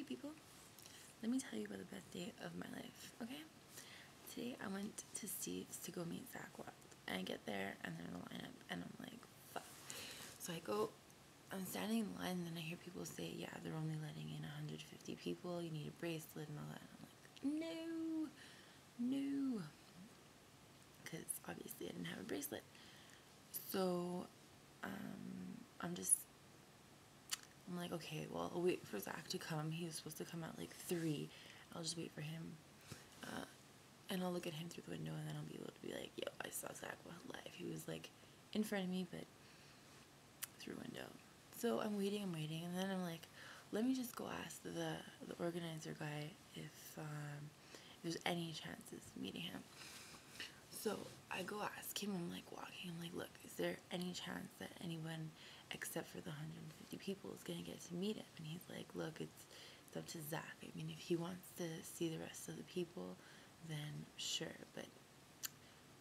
people, let me tell you about the best day of my life, okay? Today I went to Steve's to go meet Zakk, and I get there and they're in the lineup and I'm like, fuck. So I go, I'm standing in line and then I hear people say, yeah, they're only letting in 150 people, you need a bracelet and all that. And I'm like, no, because obviously I didn't have a bracelet. So I'm like, okay, well, I'll wait for Zakk to come. He was supposed to come at like 3. I'll just wait for him. And I'll look at him through the window and then I'll be able to be like, yo, I saw Zakk live. He was like in front of me, but through a window. So I'm waiting, and then I'm like, let me just go ask the organizer guy if there's any chances of meeting him. So I go ask him, I'm like walking, I'm like, look, is there any chance that anyone except for the 150 people is going to get to meet him? And he's like, look, it's up to Zakk. I mean, if he wants to see the rest of the people, then sure, but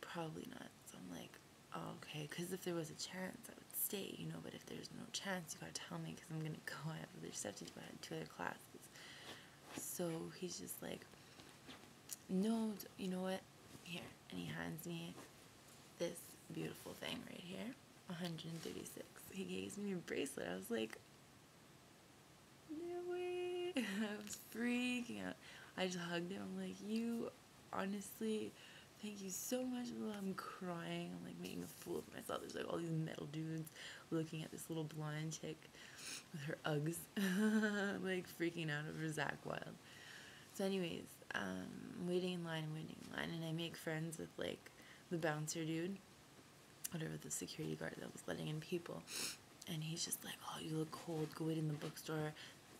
probably not. So I'm like, oh, okay, because if there was a chance, I would stay, you know, but if there's no chance, you gotta tell me, because I'm gonna go, I have other stuff to do, I had 2 other classes. So he's just like, no, you know what, here, and he hands me this beautiful thing right here, 136. He gives me a bracelet. I was like, no way. I was freaking out. I just hugged him. I'm like, you honestly, thank you so much. I'm crying. I'm like making a fool of myself. There's like all these metal dudes looking at this little blonde chick with her Uggs, like freaking out over Zakk Wylde. So anyways, I'm waiting in line, and I make friends with like the bouncer dude, whatever, the security guard that was letting in people. And he's just like, oh, you look cold, go wait in the bookstore,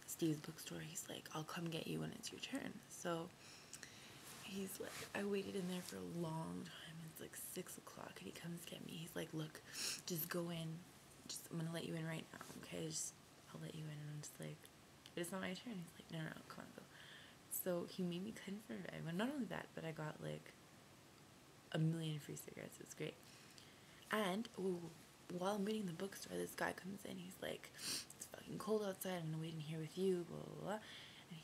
Steve's bookstore. He's like, I'll come get you when it's your turn. So he's like, I waited in there for a long time. It's like 6 o'clock and he comes to get me. He's like, look, just go in. I'm gonna let you in right now, okay? I'll let you in. And I'm just like, but it's not my turn. He's like, no, come on, go. So he made me confirm it. Not only that, but I got like 1,000,000 free cigarettes. It was great. And while I'm waiting in the bookstore, this guy comes in. He's like, it's fucking cold outside. I'm gonna wait in here with you, blah, blah, blah.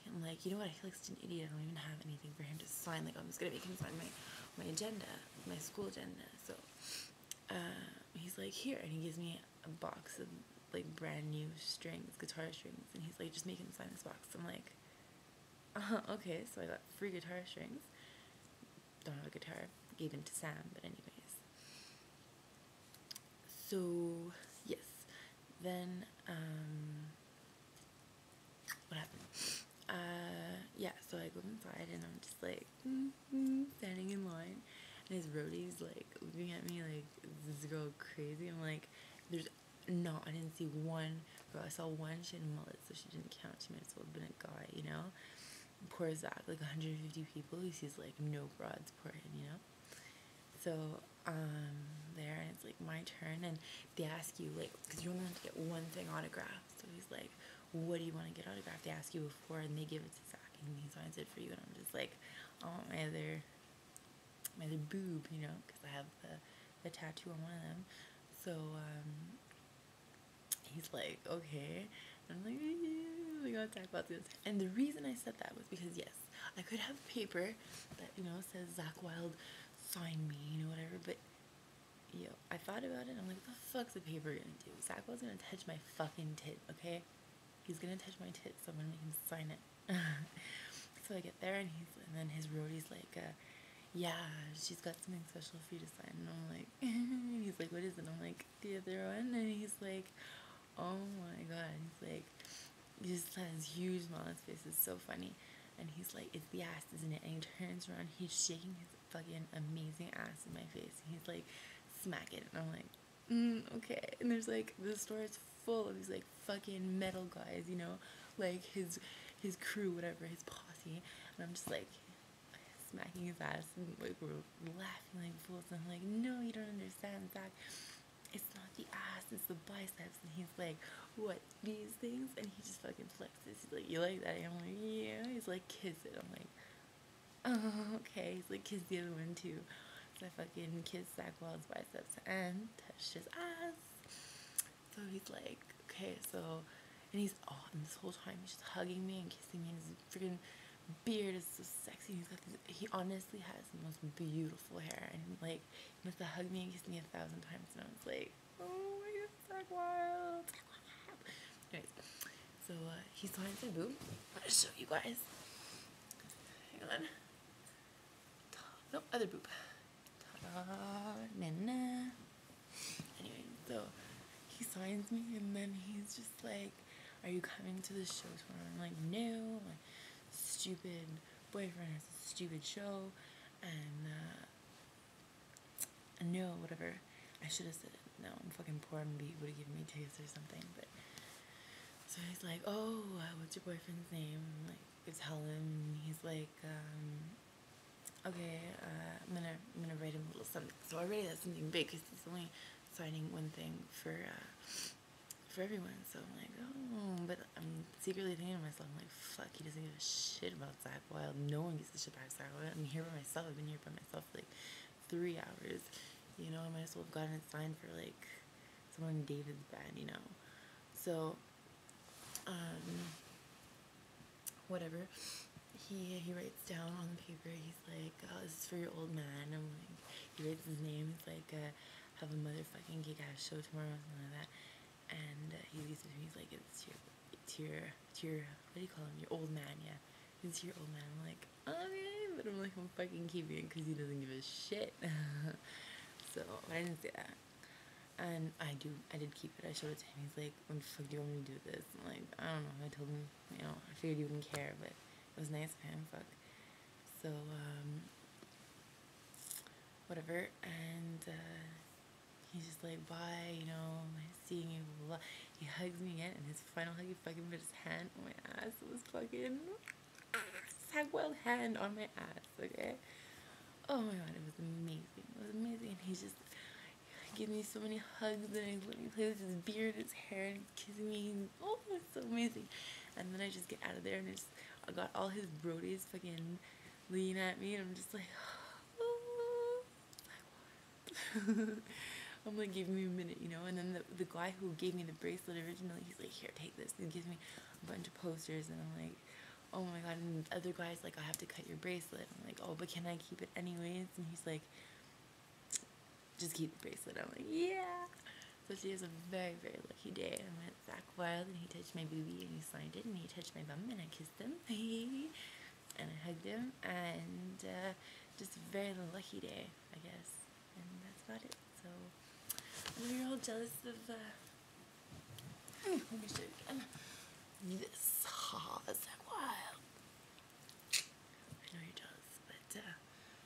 And I'm like, you know what? I feel like such an idiot. I don't even have anything for him to sign. Like, I'm just gonna make him sign my agenda, my school agenda. So he's like, here. And he gives me a box of like brand new strings, guitar strings. And he's like, just make him sign this box. I'm like, okay. So I got free guitar strings. Don't have a guitar. Gave them to Sam, but anyways. So, yes, then, what happened? Yeah, so I go inside, and I'm just, like, standing in line, and his roadie's, like, looking at me, like, is this girl crazy? I'm like, I didn't see one girl. I saw one, she had a mullet, so she didn't count. She might as well have been a guy, you know? Poor Zakk, like, 150 people, he sees, like, no broads, poor him, you know? So, there, and it's like my turn, and they ask you, like, because you're only allowed to get one thing autographed. So he's like, what do you want to get autographed? They ask you before, and they give it to Zakk, and he signs it for you. And I'm just like, I want my other boob, you know, because I have the tattoo on one of them. So he's like, okay. And I'm like, yeah, we gotta talk about this. And the reason I said that was because, yes, I could have paper that, you know, says Zakk Wylde, sign me, you know, whatever, but yo, I thought about it, and I'm like, what the fuck's the paper gonna do? Zakk was gonna touch my fucking tit, okay? He's gonna touch my tit, so I'm gonna make him sign it. So I get there, and then his roadie's like, yeah, she's got something special for you to sign. And I'm like, he's like, what is it? And I'm like, the other one. And he's like, oh my god. He's like, he just has this huge smile on his face. It's so funny. And he's like, it's the ass, isn't it? And he turns around, he's shaking his fucking amazing ass in my face. And he's like, smack it. And I'm like, okay. And there's like, the store is full of these like fucking metal guys, you know, like his crew, whatever, his posse. And I'm just like smacking his ass, and like we're laughing like fools. And I'm like, no, you don't understand, Zakk. It's not the ass, it's the biceps. And he's like, what, these things? And he just fucking flexes. He's like, you like that? And I'm like, yeah. He's like, kiss it. I'm like, oh, okay. He's like, kiss the other one too. So I fucking kissed Zakk Wylde's biceps and touched his ass. So he's like, okay, so And and this whole time he's just hugging me and kissing me, and his freaking beard is so sexy. He honestly has the most beautiful hair, and like he must have hugged me and kissed me 1,000 times, and I was like, oh my god, Zakk Wylde. Anyways, so he signs my boob. I'm gonna show you guys. Hang on. Nope, other boob. Ta-da, na-na. Anyway, so he signs me, and then he's just like, are you coming to the show tomorrow? I'm like, no, my stupid boyfriend has a stupid show, and no, whatever. I should have said it. No, I'm fucking poor, and he would have given me tickets or something. But so he's like, oh, what's your boyfriend's name? I'm like, it's Helen. And he's like, okay, I'm gonna write him a little something. So I already had something big because he's only signing one thing for everyone. So I'm like, oh, but I'm secretly thinking to myself, I'm like, fuck, he doesn't give a shit about Zakk Wylde. No one gives a shit about Zakk Wylde. I'm here by myself. I've been here by myself for like 3 hours. You know, I might as well have gotten it signed for like someone in David's band, you know. So, whatever. He writes down on the paper, he's like, oh, this is for your old man. I'm like, he writes his name, he's like, have a motherfucking kick-ass show tomorrow, something like that. And he leaves it to me, he's like, it's your, what do you call him, your old man, yeah. It's your old man. I'm like, okay, but I'm like, I'm fucking keeping it because he doesn't give a shit. So, but I didn't say that. And I did keep it. I showed it to him. He's like, what the fuck do you want me to do with this? I'm like, I don't know. I told him, you know, I figured he wouldn't care, but it was nice of him, fuck. So, whatever. And, he's just like, bye, you know, nice seeing you, blah, blah, blah. He hugs me again, and his final hug, he fucking put his hand on my ass. It was fucking Zakk Wylde hand on my ass, okay? Oh my god, it was amazing. It was amazing. And he's just giving me so many hugs, and he's letting me play with his beard, his hair, and he's kissing me. And, oh, it's so amazing. And then I just get out of there, and I got all his brodies fucking leaning at me, and I'm just like, oh, Zakk Wylde. I'm like, give me a minute, you know. And then the guy who gave me the bracelet originally, he's like, here, take this. He gives me a bunch of posters, and I'm like, oh my god. And the other guy's like, I have to cut your bracelet. I'm like, oh, but can I keep it anyways? And he's like, just keep the bracelet. I'm like, yeah. So she has a very, very lucky day. I met Zakk Wylde, and he touched my boobie, and he signed it, and he touched my bum, and I kissed him, and I hugged him, and just a very lucky day, I guess. And that's about it. So I know you're all jealous of, let me show you again. This, Zakk Wylde. I know you're jealous, but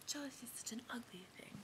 jealousy is such an ugly thing.